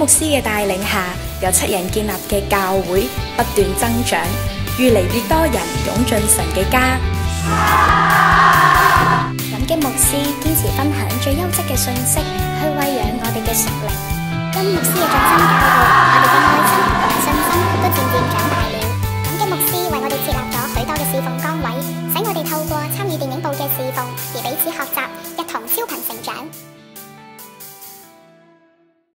牧師嘅帶領下，由7人建立嘅教會不斷增長，越嚟越多人湧進神嘅家。感激牧師堅持分享最優質嘅信息，去餵養我哋嘅屬靈。跟牧師嘅盡心教導，我哋嘅愛心同埋信心都漸漸長大了。感激牧師為我哋設立咗許多嘅侍奉崗位，使我哋透過參與電影部嘅侍奉而彼此學習，一同超頻成長。